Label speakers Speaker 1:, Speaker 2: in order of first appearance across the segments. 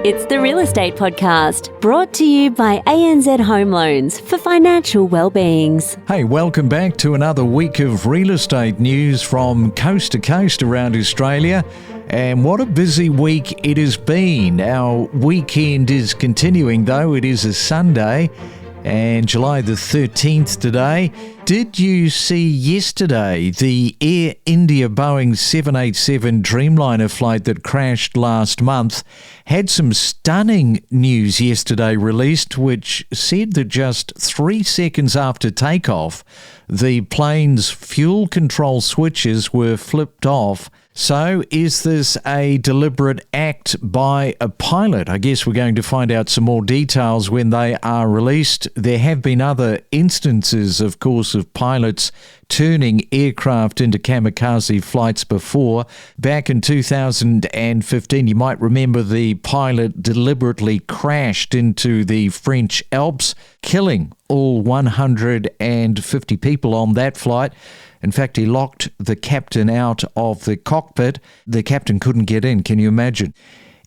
Speaker 1: It's the Real Estate Podcast, brought to you by ANZ Home Loans for financial well-beings.
Speaker 2: Hey, welcome back to another week of real estate news from coast to coast around Australia. And what a busy week it has been. Our weekend is continuing, though. It is a Sunday and July the 13th today. Did you see yesterday the Air India Boeing 787 Dreamliner flight that crashed last month had some stunning news yesterday released, which said that just 3 seconds after takeoff, the plane's fuel control switches were flipped off. So is this a deliberate act by a pilot? I guess we're going to find out some more details when they are released. There have been other instances, of course, of pilots turning aircraft into kamikaze flights before. Back in 2015, you might remember the pilot deliberately crashed into the French Alps, killing all 150 people on that flight. In fact, he locked the captain out of the cockpit. The captain couldn't get in. Can you imagine?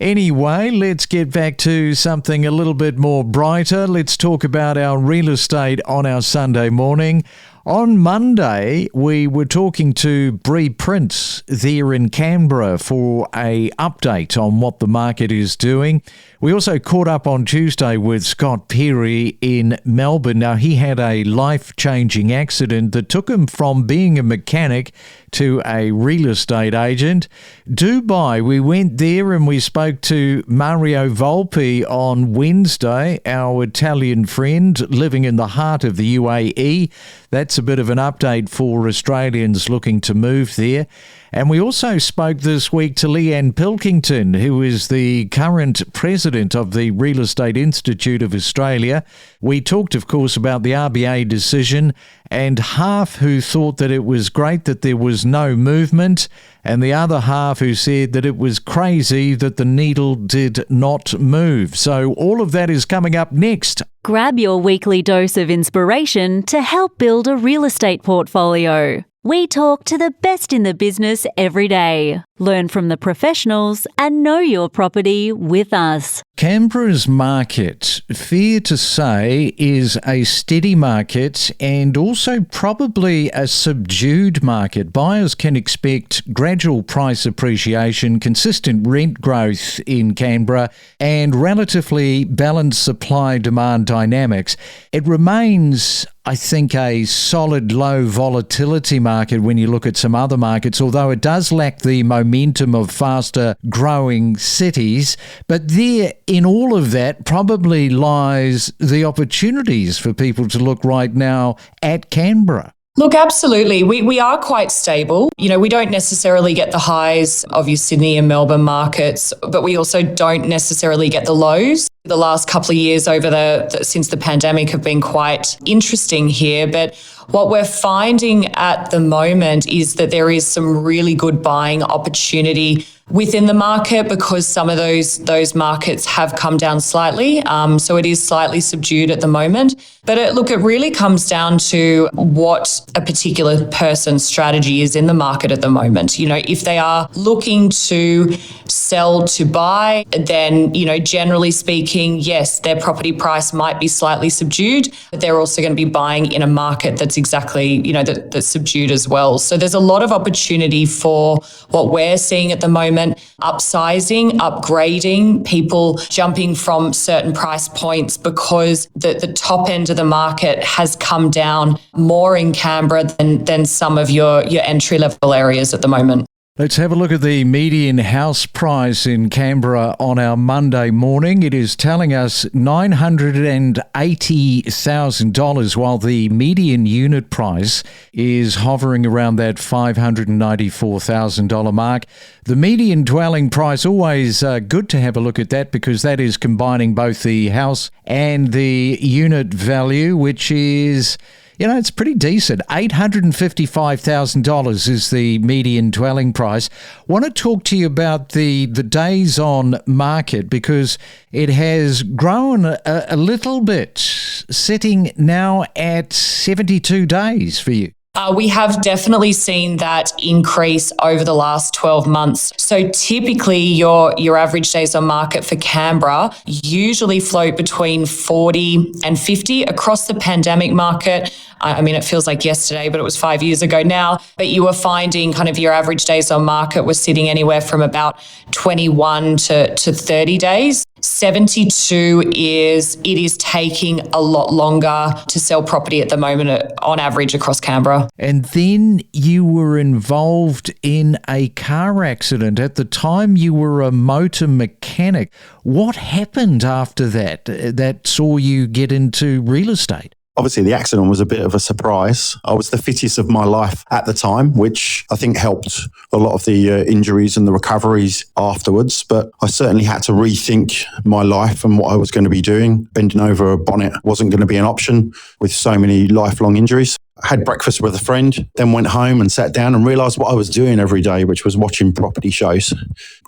Speaker 2: Anyway, let's get back to something a little bit more brighter. Let's talk about our real estate on our Sunday morning. On Monday, we were talking to Bree Prince there in Canberra for an update on what the market is doing. We also caught up on Tuesday with Scott Perry in Melbourne. Now, he had a life-changing accident that took him from being a mechanic to a real estate agent. Dubai, we went there and we spoke to Mario Volpi on Wednesday, our Italian friend living in the heart of the UAE. That's a bit of an update for Australians looking to move there. And we also spoke this week to Leanne Pilkington, who is the current president of the Real Estate Institute of Australia. We talked, of course, about the RBA decision, and half who thought that it was great that there was no movement, and the other half who said that it was crazy that the needle did not move. So all of that is coming up next.
Speaker 1: Grab your weekly dose of inspiration to help build a real estate portfolio. We talk to the best in the business every day. Learn from the professionals and know your property with us.
Speaker 2: Canberra's market, fair to say, is a steady market and also probably a subdued market. Buyers can expect gradual price appreciation, consistent rent growth in Canberra, and relatively balanced supply-demand dynamics. It remains, I think, a solid low volatility market when you look at some other markets, although it does lack the momentum of faster growing cities. But there, in all of that, probably lies the opportunities for people to look right now at Canberra.
Speaker 3: Look, absolutely. We are quite stable. You know, we don't necessarily get the highs of your Sydney and Melbourne markets, but we also don't necessarily get the lows. The last couple of years since the pandemic have been quite interesting here. But what we're finding at the moment is that there is some really good buying opportunity within the market because some of those markets have come down slightly. So it is slightly subdued at the moment. But it really comes down to what a particular person's strategy is in the market at the moment. You know, if they are looking to sell to buy, then, you know, generally speaking, yes, their property price might be slightly subdued, but they're also going to be buying in a market that's exactly, you know, that's subdued as well. So there's a lot of opportunity for what we're seeing at the moment, upsizing, upgrading, people jumping from certain price points because the top end of the market has come down more in Canberra than some of your entry-level areas at the moment.
Speaker 2: Let's have a look at the median house price in Canberra on our Monday morning. It is telling us $980,000, while the median unit price is hovering around that $594,000 mark. The median dwelling price, always good to have a look at that because that is combining both the house and the unit value, which is, you know, it's pretty decent. $855,000 is the median dwelling price. Want to talk to you about the days on market because it has grown a little bit, sitting now at 72 days for you.
Speaker 3: We have definitely seen that increase over the last 12 months. So typically your average days on market for Canberra usually float between 40 and 50 across the pandemic market. I mean, it feels like yesterday, but it was 5 years ago now. But you were finding kind of your average days on market was sitting anywhere from about 21 to 30 days. 72 it is taking a lot longer to sell property at the moment on average across Canberra.
Speaker 2: And then you were involved in a car accident. At the time, you were a motor mechanic. What happened after that saw you get into real estate?
Speaker 4: Obviously, the accident was a bit of a surprise. I was the fittest of my life at the time, which I think helped a lot of the injuries and the recoveries afterwards. But I certainly had to rethink my life and what I was going to be doing. Bending over a bonnet wasn't going to be an option with so many lifelong injuries. I had breakfast with a friend, then went home and sat down and realised what I was doing every day, which was watching property shows.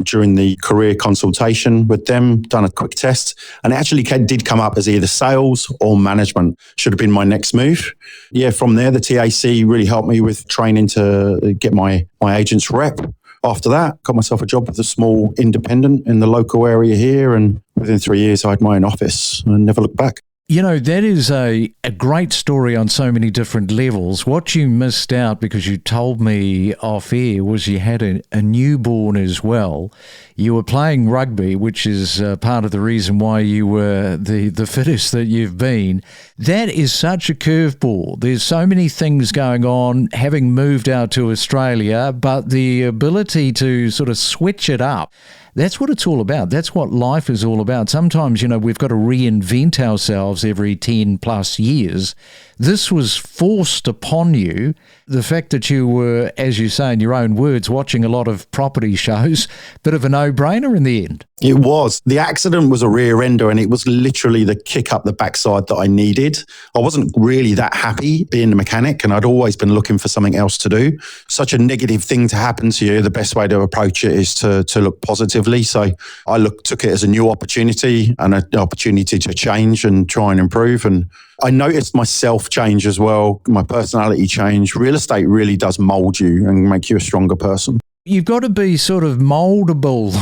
Speaker 4: During the career consultation with them, done a quick test, and it actually did come up as either sales or management. Should have been my next move. Yeah, from there, the TAC really helped me with training to get my agent's rep. After that, got myself a job with a small independent in the local area here, and within 3 years, I had my own office and never looked back.
Speaker 2: You know, that is a great story on so many different levels. What you missed out, because you told me off air, was you had a newborn as well. You were playing rugby, which is part of the reason why you were the fittest that you've been. That is such a curveball. There's so many things going on, having moved out to Australia, but the ability to sort of switch it up, that's what it's all about. That's what life is all about. Sometimes, we've got to reinvent ourselves every 10 plus years. This was forced upon you. The fact that you were, as you say in your own words, watching a lot of property shows, bit of a no-brainer in the end.
Speaker 4: It was. The accident was a rear ender, and it was literally the kick up the backside that I needed. I wasn't really that happy being a mechanic, and I'd always been looking for something else to do. Such a negative thing to happen to you, the best way to approach it is to look positively. So I took it as a new opportunity and an opportunity to change and try and improve. And I noticed myself change as well, my personality change. Real estate really does mold you and make you a stronger person.
Speaker 2: You've got to be sort of mouldable,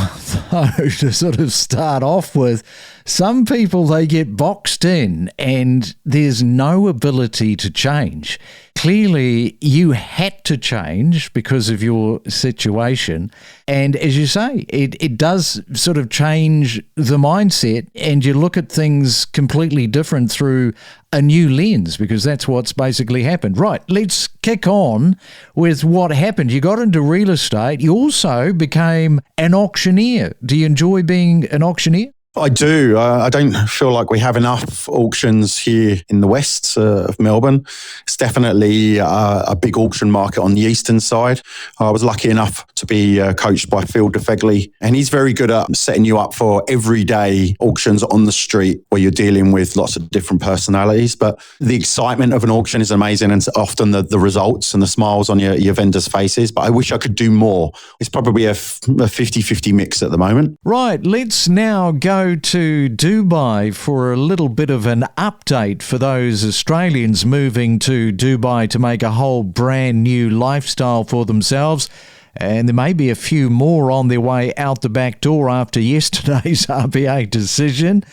Speaker 2: though, to sort of start off with. Some people, they get boxed in and there's no ability to change. Clearly, you had to change because of your situation. And as you say, it does sort of change the mindset, and you look at things completely different through a new lens, because that's what's basically happened. Right, let's kick on with what happened. You got into real estate. You also became an auctioneer. Do you enjoy being an auctioneer?
Speaker 4: I do. I don't feel like we have enough auctions here in the west of Melbourne. It's definitely a big auction market on the eastern side. I was lucky enough to be coached by Phil DeFegley, and he's very good at setting you up for everyday auctions on the street where you're dealing with lots of different personalities. But the excitement of an auction is amazing, and often the results and the smiles on your vendors' faces. But I wish I could do more. It's probably a 50-50 mix at the moment.
Speaker 2: Right, let's now go to Dubai for a little bit of an update for those Australians moving to Dubai to make a whole brand new lifestyle for themselves. And there may be a few more on their way out the back door after yesterday's RBA decision.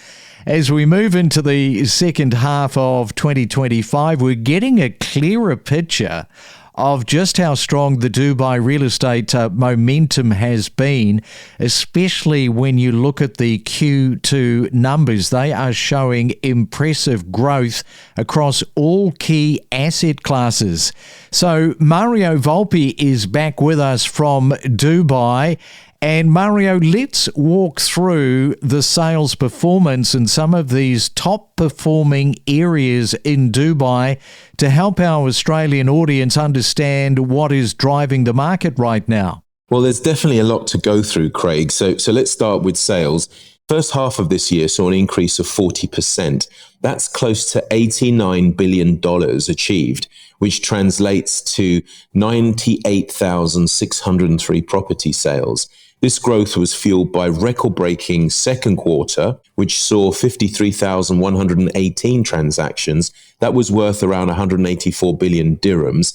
Speaker 2: As we move into the second half of 2025, we're getting a clearer picture of just how strong the Dubai real estate momentum has been, especially when you look at the Q2 numbers. They are showing impressive growth across all key asset classes. So Mario Volpi is back with us from Dubai. And Mario, let's walk through the sales performance and some of these top performing areas in Dubai to help our Australian audience understand what is driving the market right now.
Speaker 5: Well, there's definitely a lot to go through, Craig. So let's start with sales. First half of this year saw an increase of 40%. That's close to $89 billion achieved, which translates to 98,603 property sales. This growth was fueled by record-breaking second quarter, which saw 53,118 transactions. That was worth around 184 billion dirhams.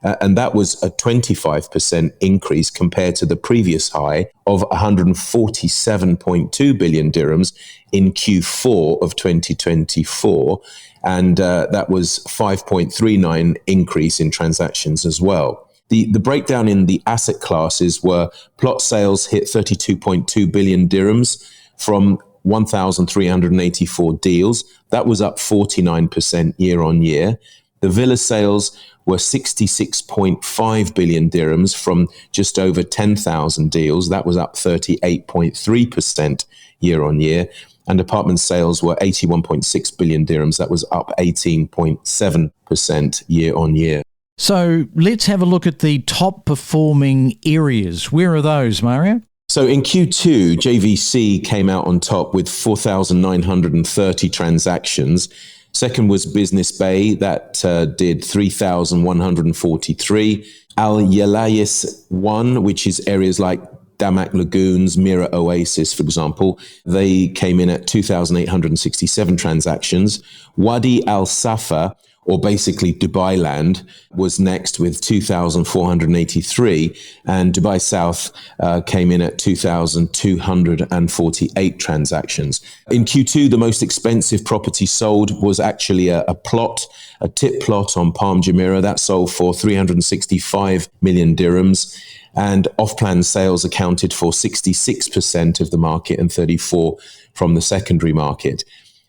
Speaker 5: And that was a 25% increase compared to the previous high of 147.2 billion dirhams in Q4 of 2024. And that was 5.39 increase in transactions as well. The breakdown in the asset classes were plot sales hit 32.2 billion dirhams from 1,384 deals. That was up 49% year on year. The villa sales were 66.5 billion dirhams from just over 10,000 deals. That was up 38.3% year on year. And apartment sales were 81.6 billion dirhams. That was up 18.7% year on year.
Speaker 2: So let's have a look at the top performing areas. Where are those, Mario?
Speaker 5: So in Q2, JVC came out on top with 4,930 transactions. Second was Business Bay, that did 3,143. Al Yalayis 1, which is areas like Damak Lagoons, Mira Oasis, for example, they came in at 2,867 transactions. Wadi Al Safa, or basically Dubai Land, was next with 2,483, and Dubai South came in at 2,248 transactions. In Q2, the most expensive property sold was actually a tip plot on Palm Jumeirah that sold for 365 million dirhams. And off-plan sales accounted for 66% of the market and 34% from the secondary market.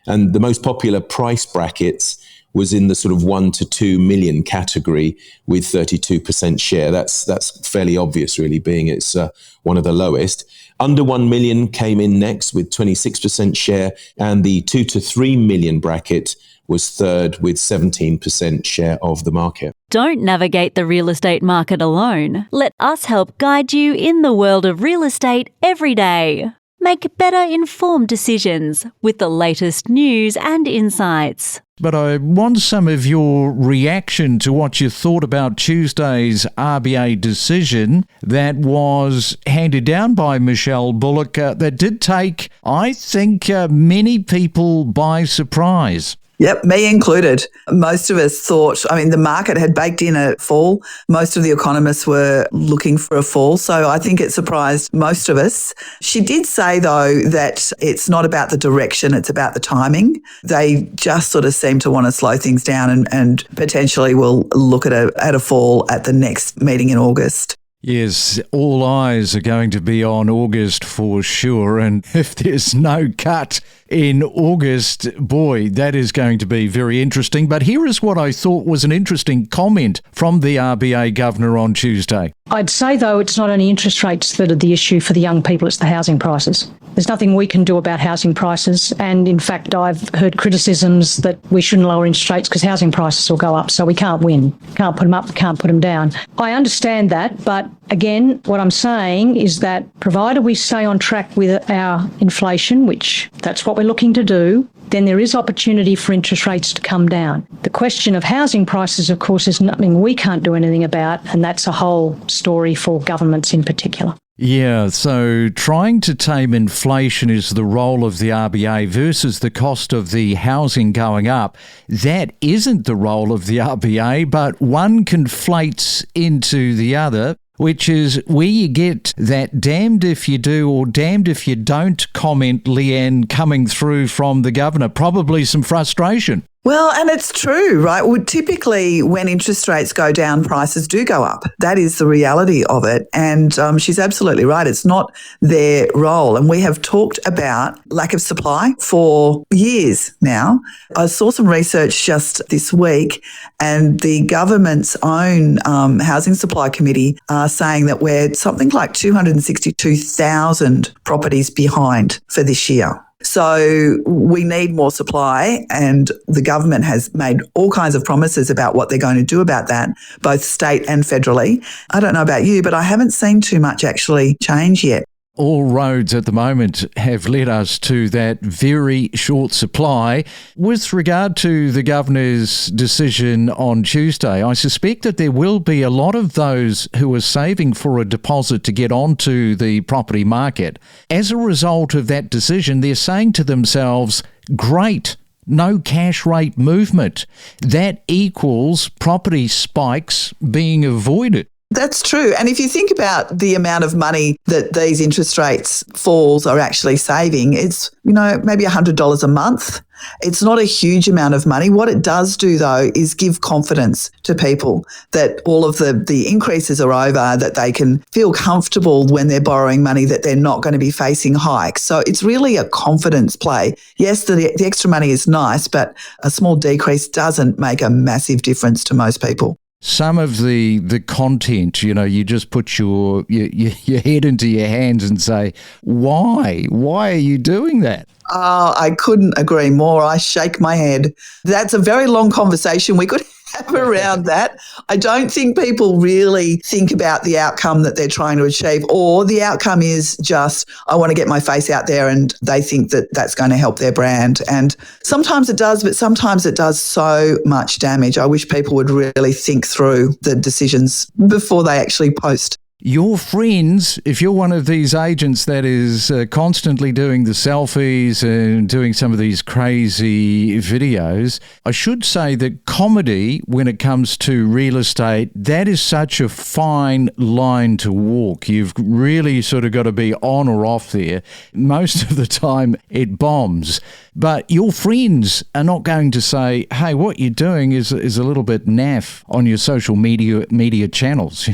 Speaker 5: And the most popular price brackets was in the sort of 1 to 2 million category with 32% share. That's fairly obvious, really, being it's one of the lowest. Under 1 million came in next with 26% share, and the 2 to 3 million bracket was third with 17% share of the market.
Speaker 1: Don't navigate the real estate market alone. Let us help guide you in the world of real estate every day. Make better informed decisions with the latest news and insights.
Speaker 2: But I want some of your reaction to what you thought about Tuesday's RBA decision that was handed down by Michelle Bullock that did take, I think, many people by surprise.
Speaker 6: Yep, me included. Most of us thought, the market had baked in a fall. Most of the economists were looking for a fall. So I think it surprised most of us. She did say, though, that it's not about the direction, it's about the timing. They just sort of seem to want to slow things down and potentially will look at a fall at the next meeting in August.
Speaker 2: Yes, all eyes are going to be on August for sure. And if there's no cut in August, boy, that is going to be very interesting. But here is what I thought was an interesting comment from the RBA governor on Tuesday.
Speaker 7: I'd say, though, it's not only interest rates that are the issue for the young people, it's the housing prices. There's nothing we can do about housing prices. And in fact, I've heard criticisms that we shouldn't lower interest rates because housing prices will go up. So we can't win. Can't put them up, can't put them down. I understand that. But again, what I'm saying is that provided we stay on track with our inflation, which that's what we're looking to do, then there is opportunity for interest rates to come down. The question of housing prices, of course, is nothing we can't do anything about, and that's a whole story for governments in particular.
Speaker 2: Yeah, so trying to tame inflation is the role of the RBA versus the cost of the housing going up. That isn't the role of the RBA, but one conflates into the other, which is where you get that damned if you do or damned if you don't comment, Leanne, coming through from the governor. Probably some frustration.
Speaker 6: Well, and it's true, right? Well, typically when interest rates go down, prices do go up. That is the reality of it. And she's absolutely right. It's not their role. And we have talked about lack of supply for years now. I saw some research just this week, and the government's own Housing Supply Committee are saying that we're something like 262,000 properties behind for this year. So we need more supply, and the government has made all kinds of promises about what they're going to do about that, both state and federally. I don't know about you, but I haven't seen too much actually change yet.
Speaker 2: All roads at the moment have led us to that very short supply. With regard to the governor's decision on Tuesday, I suspect that there will be a lot of those who are saving for a deposit to get onto the property market. As a result of that decision, they're saying to themselves, great, no cash rate movement. That equals property spikes being avoided.
Speaker 6: That's true. And if you think about the amount of money that these interest rates falls are actually saving, it's, maybe $100 a month. It's not a huge amount of money. What it does do, though, is give confidence to people that all of the increases are over, that they can feel comfortable when they're borrowing money, that they're not going to be facing hikes. So it's really a confidence play. Yes, the extra money is nice, but a small decrease doesn't make a massive difference to most people.
Speaker 2: Some of the content, you just put your head into your hands and say, why? Why are you doing that?
Speaker 6: Oh, I couldn't agree more. I shake my head. That's a very long conversation we could have around that. I don't think people really think about the outcome that they're trying to achieve, or the outcome is just, I want to get my face out there, and they think that that's going to help their brand. And sometimes it does, but sometimes it does so much damage. I wish people would really think through the decisions before they actually post.
Speaker 2: Your friends, if you're one of these agents that is constantly doing the selfies and doing some of these crazy videos, I should say that comedy, when it comes to real estate, that is such a fine line to walk. You've really sort of got to be on or off there. Most of the time it bombs. But your friends are not going to say, hey, what you're doing is a little bit naff on your social media channels.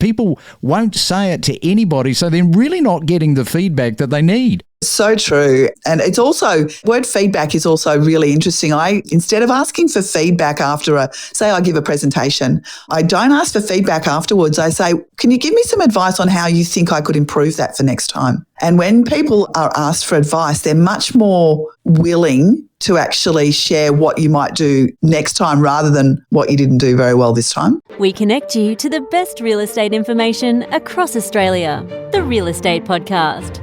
Speaker 2: People won't say it to anybody, so they're really not getting the feedback that they need.
Speaker 6: So true. And it's also, word feedback is also really interesting. Instead of asking for feedback after say I give a presentation, I don't ask for feedback afterwards. I say, can you give me some advice on how you think I could improve that for next time? And when people are asked for advice, they're much more willing to actually share what you might do next time rather than what you didn't do very well this time.
Speaker 1: We connect you to the best real estate information across Australia. The Real Estate Podcast.